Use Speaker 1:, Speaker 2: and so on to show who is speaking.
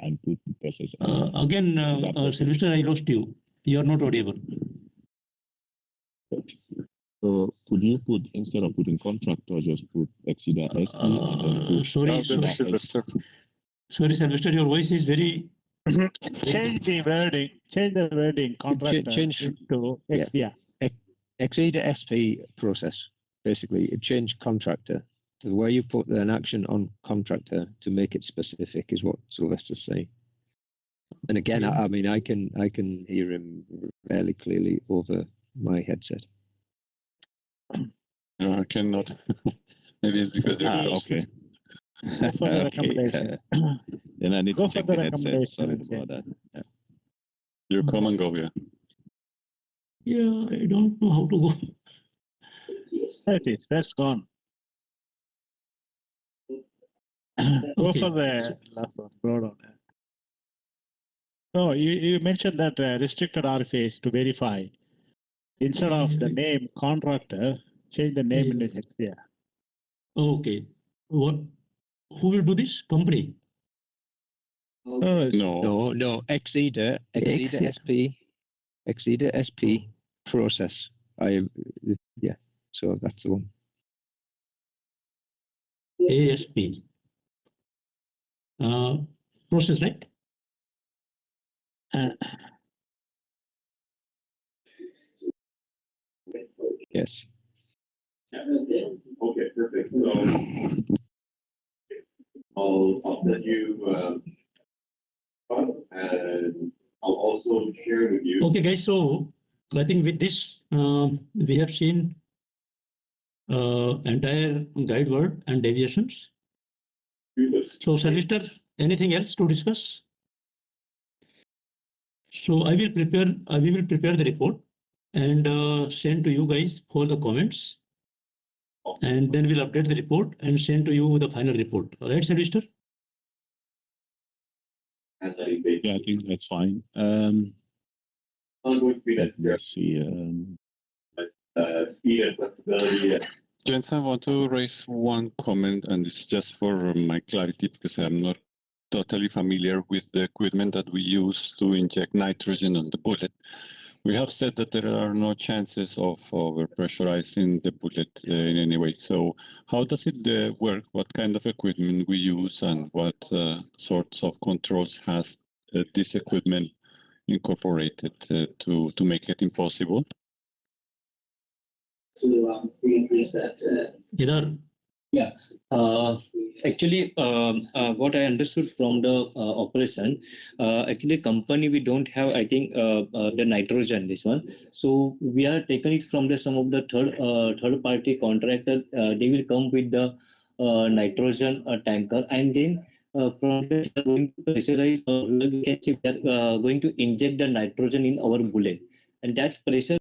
Speaker 1: and put the process.
Speaker 2: Again, Sylvester, I lost you. You are not audible.
Speaker 1: So could you put, instead of putting contractor, just put Exceeder SP and then put
Speaker 2: sorry, Sylvester, your voice is very...
Speaker 3: Change the wording, contractor to Exceeder.
Speaker 4: Exceeder SP process, basically. It changed contractor to where you put an action on contractor to make it specific is what Sylvester's saying. And again, I mean, I can hear him fairly clearly over my headset.
Speaker 5: No, I cannot. Maybe it's because you're
Speaker 1: okay.
Speaker 3: Go for the recommendation.
Speaker 1: Then I need
Speaker 3: Go
Speaker 1: to check
Speaker 3: for
Speaker 1: the
Speaker 3: the
Speaker 1: headset. Sorry
Speaker 3: recommendation.
Speaker 1: about that. Yeah.
Speaker 5: You come and go, yeah.
Speaker 2: Yeah, I don't know how to go.
Speaker 3: There it is. That's gone. Go
Speaker 2: Okay.
Speaker 3: for the last one. Go down. Oh, you mentioned that restricted RFAs to verify. Instead of the name contractor, change the name in Exceeder.
Speaker 2: Okay. What? Who will do this? Company?
Speaker 4: No. Exceeder SP. Exceeder SP process. Yeah. So that's the one.
Speaker 2: ASP. Process, right?
Speaker 4: Yes.
Speaker 6: Okay, perfect. So I'll send you and I'll also share with you.
Speaker 2: Okay, guys. So I think with this, we have seen entire guide word and deviations. So, Sylvester, anything else to discuss? So we will prepare the report and send to you guys for the comments. And then we'll update the report and send to you the final report. All right, Sylvester?
Speaker 1: Yeah, I think that's fine. Let's see.
Speaker 6: Speed and flexibility.
Speaker 5: Gents, I want to raise one comment, and it's just for my clarity because I'm not totally familiar with the equipment that we use to inject nitrogen on the bullet. We have said that there are no chances of overpressurizing the bullet in any way. So how does it work? What kind of equipment we use and what sorts of controls has this equipment incorporated to make it impossible?
Speaker 7: To increase that. Yeah. Actually, what I understood from the operation, actually company we don't have, I think, the nitrogen, this one. So we are taking it from some of the third party contractor. They will come with the nitrogen tanker, and then from there going to pressurize, we can see we are going to inject the nitrogen in our bullet, and that pressure